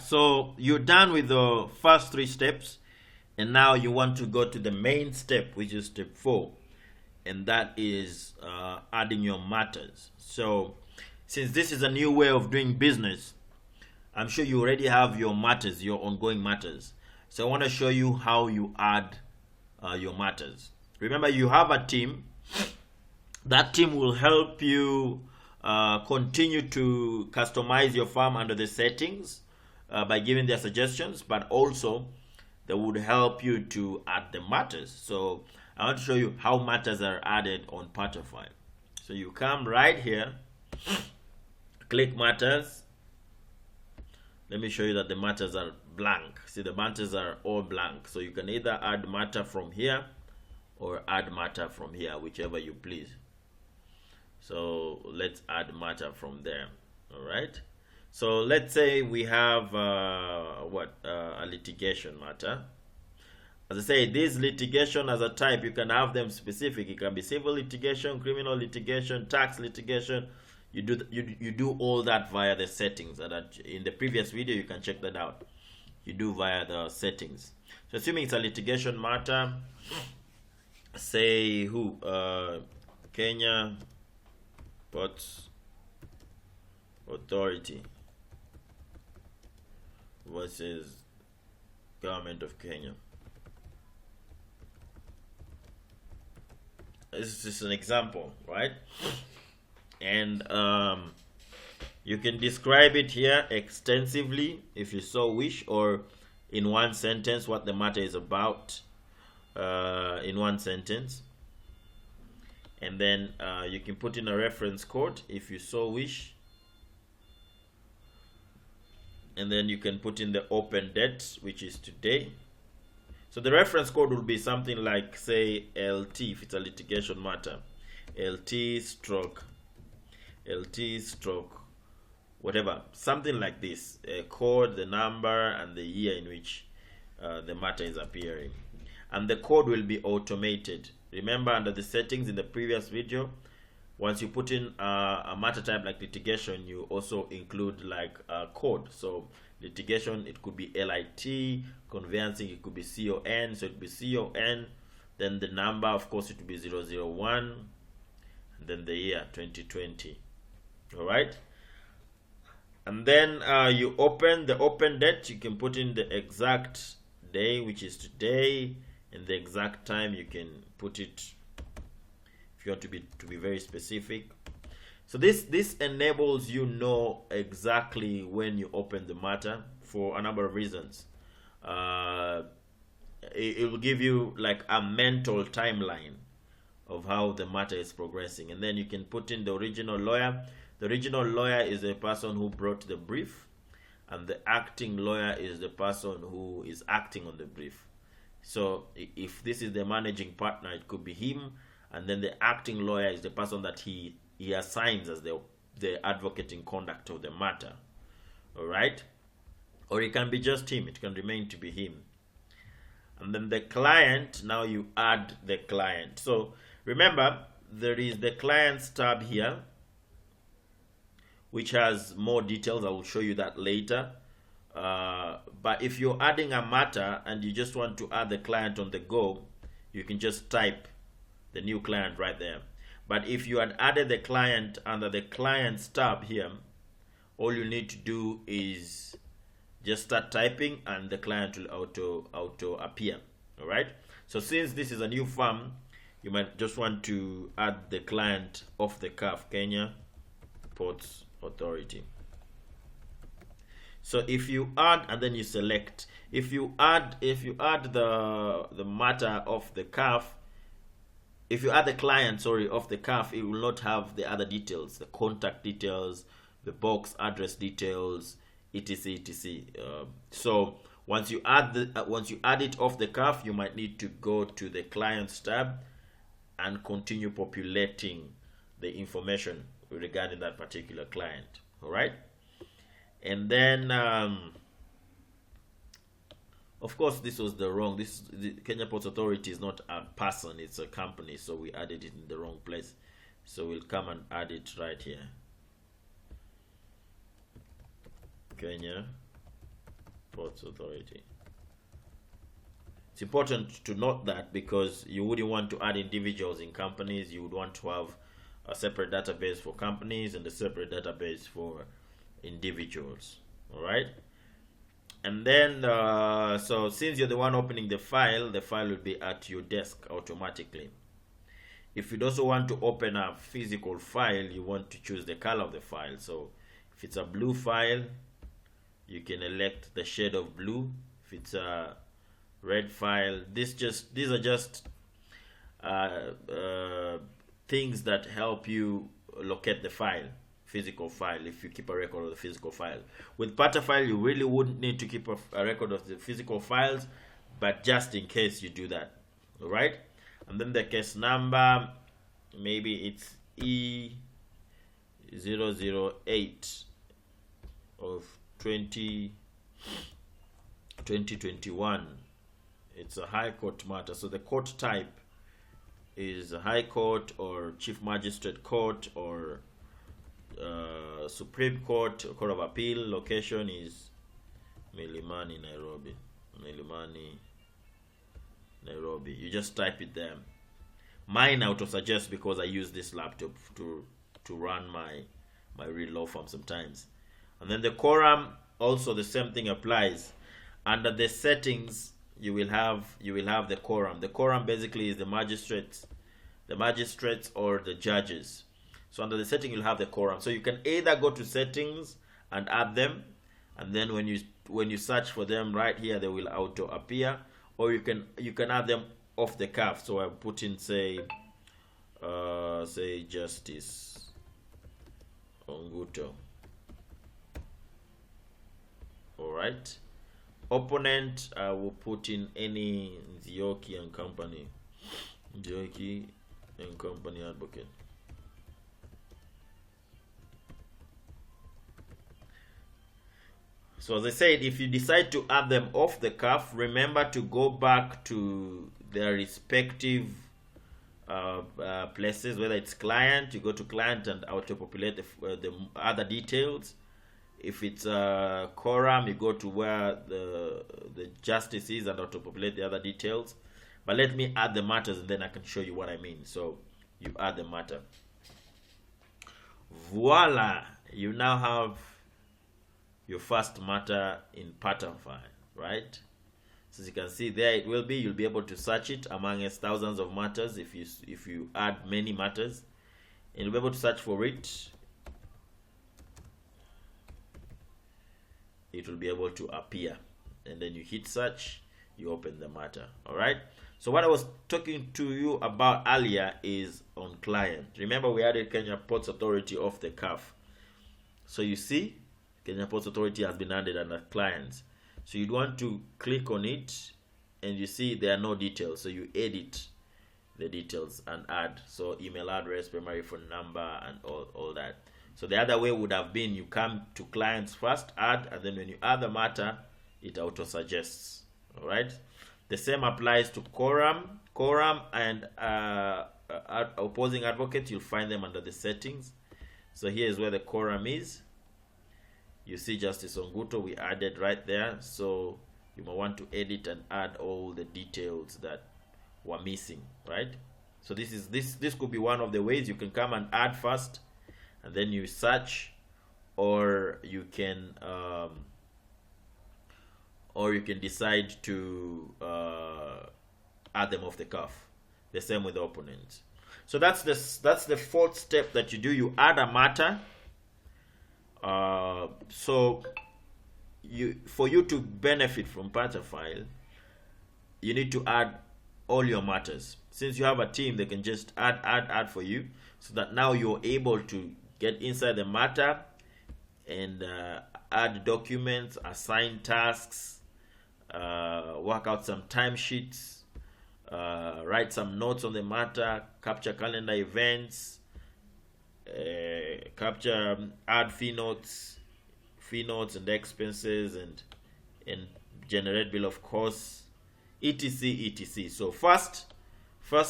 so you're done with the first 3 steps, and now you want to go to the main step, which is step 4, and that is adding your matters. So since this is a new way of doing business, I'm sure you already have your matters, your ongoing matters. So I want to show you how you add your matters. Remember, you have a team. That team will help you continue to customize your farm under the settings by giving their suggestions, but also they would help you to add the matters. So I want to show you how matters are added on Patternfile. So you come right here, click matters. Let me show you that the matters are blank. See, the matters are all blank. So you can either add matter from here or add matter from here, whichever you please. So let's add matter from there. All right. So let's say we have a litigation matter. As I say, this litigation as a type, you can have them specific. It can be civil litigation, criminal litigation, tax litigation. You do all that via the settings. And in the previous video, you can check that out. You do via the settings. So assuming it's a litigation matter, say Kenya Ports Authority versus Government of Kenya. This is just an example, right? And you can describe it here extensively if you so wish, or in one sentence what the matter is about, in one sentence. And then you can put in a reference code if you so wish. And then you can put in the open date, which is today. So the reference code will be something like, say, LT if it's a litigation matter. LT stroke whatever, something like this. A code, the number, and the year in which the matter is appearing. And the code will be automated. Remember, under the settings in the previous video, once you put in a matter type like litigation, you also include like a code. So litigation, it could be LIT, conveyancing, it could be CON, so it would be CON, then the number, of course, it would be 001, and then the year 2020. All right. And then you open the open date. You can put in the exact day, which is today, and the exact time. You can put it if you want to be very specific. So this enables you know exactly when you open the matter for a number of reasons. It will give you like a mental timeline of how the matter is progressing, and then you can put in the original lawyer. The original lawyer is the person who brought the brief, and the acting lawyer is the person who is acting on the brief. So if this is the managing partner, it could be him, and then the acting lawyer is the person that he assigns as the advocating conduct of the matter. All right. Or it can be just him. It can remain to be him. And then the client, now you add the client. So remember, there is the clients tab here, which has more details. I will show you that later. But if you're adding a matter and you just want to add the client on the go, you can just type the new client right there. But if you had added the client under the clients tab here, all you need to do is just start typing and the client will auto appear. All right. So since this is a new farm, you might just want to add the client off the cuff, Kenya Ports Authority. So if you add and then you select, if you add the matter of the cuff, if you add the client, off the cuff, it will not have the other details, the contact details, the box address details, etc, etc. So once you add it off the cuff, you might need to go to the clients tab and continue populating the information regarding that particular client. All right. And then of course, this was the wrong. The Kenya Ports Authority is not a person; it's a company. So we added it in the wrong place. So we'll come and add it right here. Kenya Ports Authority. It's important to note that because you wouldn't want to add individuals in companies. You would want to have a separate database for companies and a separate database for individuals. All right. And then, so since you're the one opening the file will be at your desk automatically. If you'd also want to open a physical file, you want to choose the color of the file. So if it's a blue file, you can elect the shade of blue. If it's a red file, these are just things that help you locate the file, physical file, if you keep a record of the physical file. With Patafile, you really wouldn't need to keep a record of the physical files, but just in case you do that. All right. And then the case number, maybe it's E008 of 2021. It's a High Court matter. So the court type is a High Court or Chief Magistrate Court or Supreme Court, Court of Appeal. Location is Milimani, Nairobi. Milimani, Nairobi. You just type it there. Mine auto-suggest because I use this laptop to run my real law firm sometimes. And then the quorum, also the same thing applies. Under the settings, you will have the quorum. The quorum basically is the magistrates or the judges. So under the setting, you'll have the quorum. So you can either go to settings and add them, and then when you search for them right here, they will auto appear. Or you can add them off the cuff. So I put in say Justice Onguto. All right. Opponent, I will put in any Nzioki and Company. Nzioki and Company advocate. So as I said, if you decide to add them off the cuff, remember to go back to their respective places, whether it's client, you go to client and auto-populate the other details. If it's a quorum, you go to where the justice is and auto-populate the other details. But let me add the matters and then I can show you what I mean. So you add the matter. Voila! You now have your first matter in Patafile, right? So as you can see there, it will be, you'll be able to search it amongst thousands of matters if you add many matters. And you'll be able to search for it. It will be able to appear. And then you hit search, you open the matter. Alright? So what I was talking to you about earlier is on client. Remember we added Kenya Ports Authority off the cuff. So you see, Kenya Ports Authority has been added under clients. So you'd want to click on it and you see there are no details. So you edit the details and add. So email address, primary phone number, and all that. So the other way would have been you come to clients first, add, and then when you add the matter, it auto-suggests. All right. The same applies to quorum and opposing advocate. You'll find them under the settings. So here is where the quorum is. You see Justice Onguto, we added right there. So you might want to edit and add all the details that were missing, right? So this could be one of the ways you can come and add first, and then you search, or you can decide to add them off the cuff. The same with the opponent. So that's the fourth step that you do. You add a matter. So for you to benefit from Patafile, you need to add all your matters. Since you have a team, they can just add for you, so that now you're able to get inside the matter and add documents, assign tasks, work out some timesheets, write some notes on the matter, capture calendar events, add fee notes and expenses, and generate bill of costs, etc. So first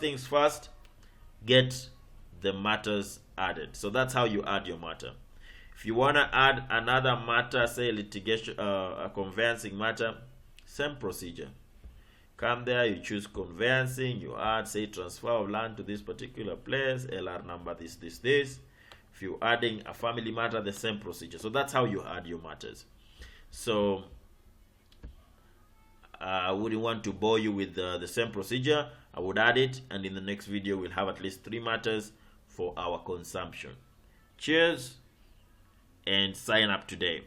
things first, get the matters added. So that's how you add your matter. If you want to add another matter, say litigation, a conveyancing matter, same procedure. Come there, you choose conveyancing, you add, say, transfer of land to this particular place, LR number this. If you're adding a family matter, the same procedure. So that's how you add your matters. So I wouldn't want to bore you with the same procedure. I would add it, and in the next video we'll have at least 3 matters for our consumption. Cheers, and sign up today.